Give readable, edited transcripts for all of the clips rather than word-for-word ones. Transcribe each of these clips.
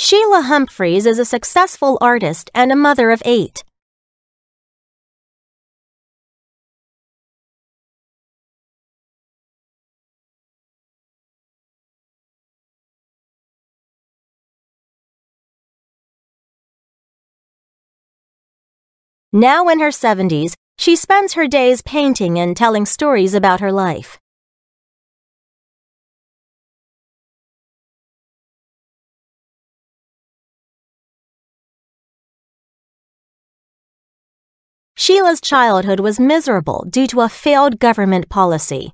Sheila Humphreys is a successful artist and a mother of 8. Now in her 70s, she spends her days painting and telling stories about her life. Sheila's childhood was miserable due to a failed government policy.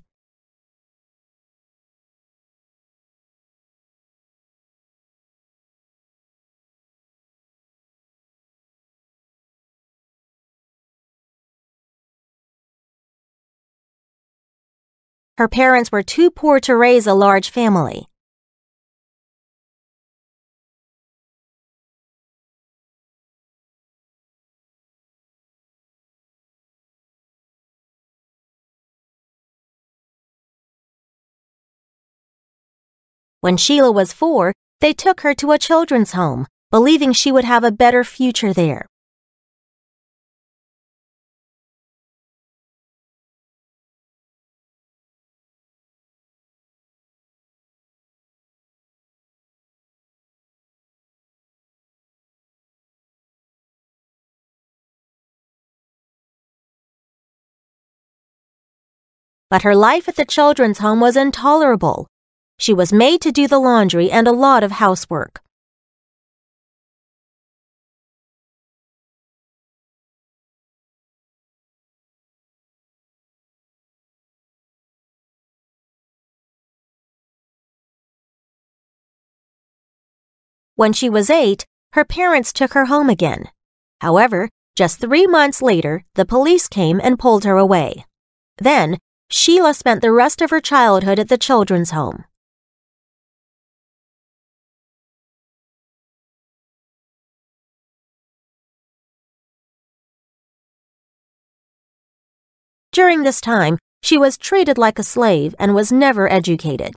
Her parents were too poor to raise a large family. When Sheila was 4, they took her to a children's home, believing she would have a better future there. But her life at the children's home was intolerable. She was made to do the laundry and a lot of housework. When she was 8, her parents took her home again. However, just 3 months later, the police came and pulled her away. Then, Sheila spent the rest of her childhood at the children's home. During this time, she was treated like a slave and was never educated.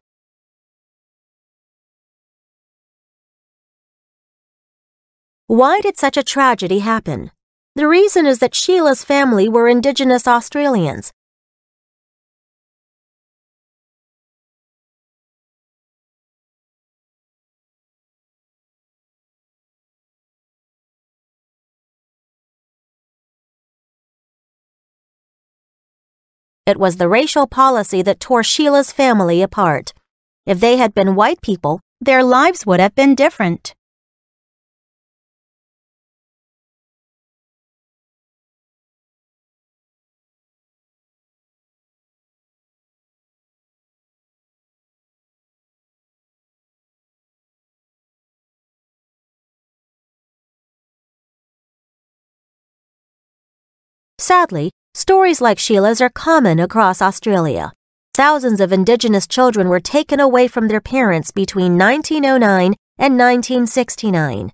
Why did such a tragedy happen? The reason is that Sheila's family were Indigenous Australians. It was the racial policy that tore Sheila's family apart. If they had been white people, their lives would have been different. Sadly, stories like Sheila's are common across Australia. Thousands of Indigenous children were taken away from their parents between 1909 and 1969.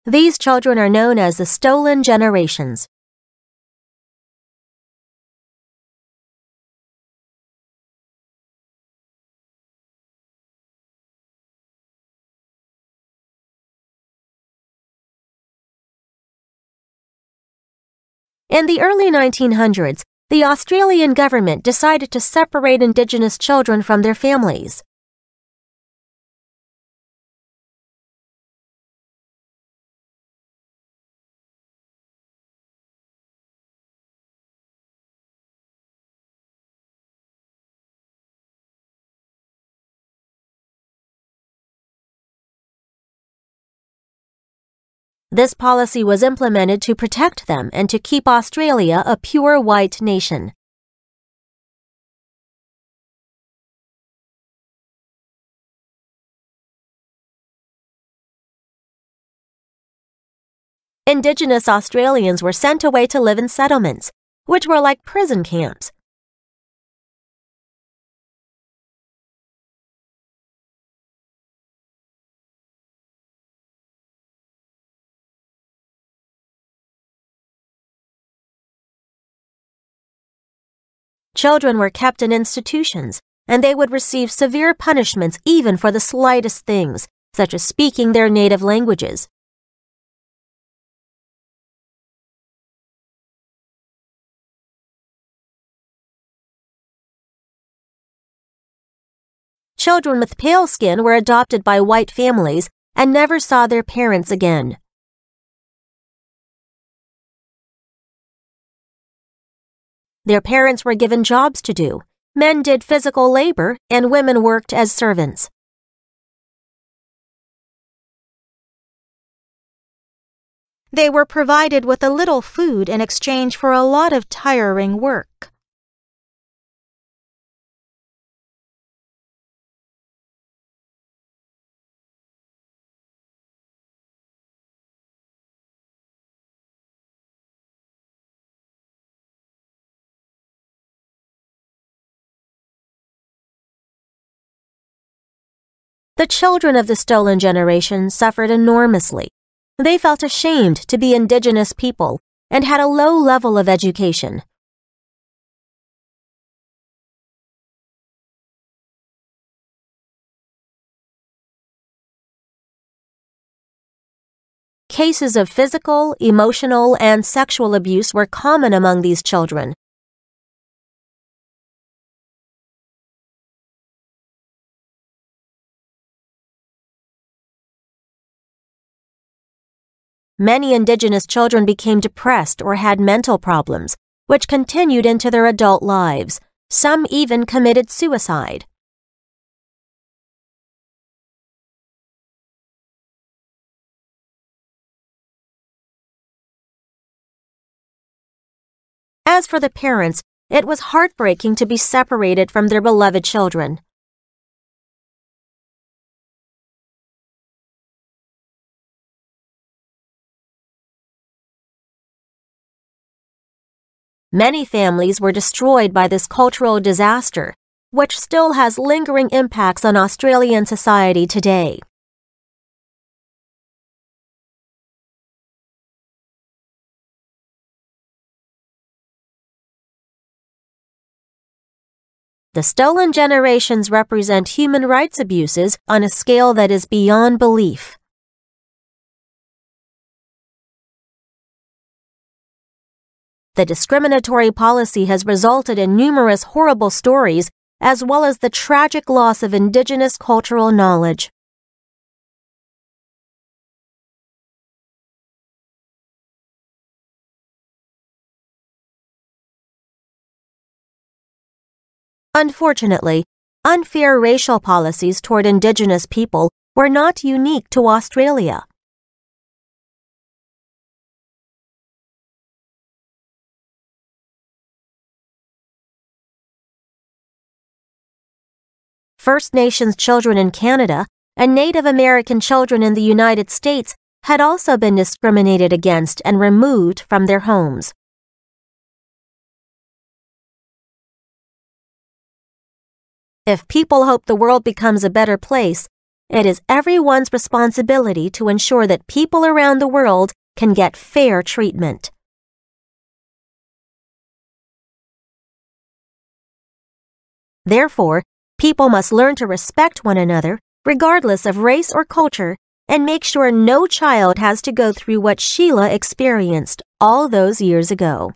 These children are known as the stolen generations. In the early 1900s, the Australian government decided to separate Indigenous children from their families. This policy was implemented to protect them and to keep Australia a pure white nation. Indigenous Australians were sent away to live in settlements, which were like prison camps. Children were kept in institutions, and they would receive severe punishments even for the slightest things, such as speaking their native languages. Children with pale skin were adopted by white families and never saw their parents again. Their parents were given jobs to do. Men did physical labor, and women worked as servants. They were provided with a little food in exchange for a lot of tiring work. The children of the stolen generation suffered enormously. They felt ashamed to be indigenous people and had a low level of education. Cases of physical, emotional, and sexual abuse were common among these children. Many indigenous children became depressed or had mental problems, which continued into their adult lives. Some even committed suicide. As for the parents, it was heartbreaking to be separated from their beloved children. Many families were destroyed by this cultural disaster, which still has lingering impacts on Australian society today. The stolen generations represent human rights abuses on a scale that is beyond belief. The discriminatory policy has resulted in numerous horrible stories as well as the tragic loss of indigenous cultural knowledge. Unfortunately, unfair racial policies toward indigenous people were not unique to Australia. First Nations children in Canada and Native American children in the United States had also been discriminated against and removed from their homes. If people hope the world becomes a better place, it is everyone's responsibility to ensure that people around the world can get fair treatment. Therefore, people must learn to respect one another, regardless of race or culture, and make sure no child has to go through what Sheila experienced all those years ago.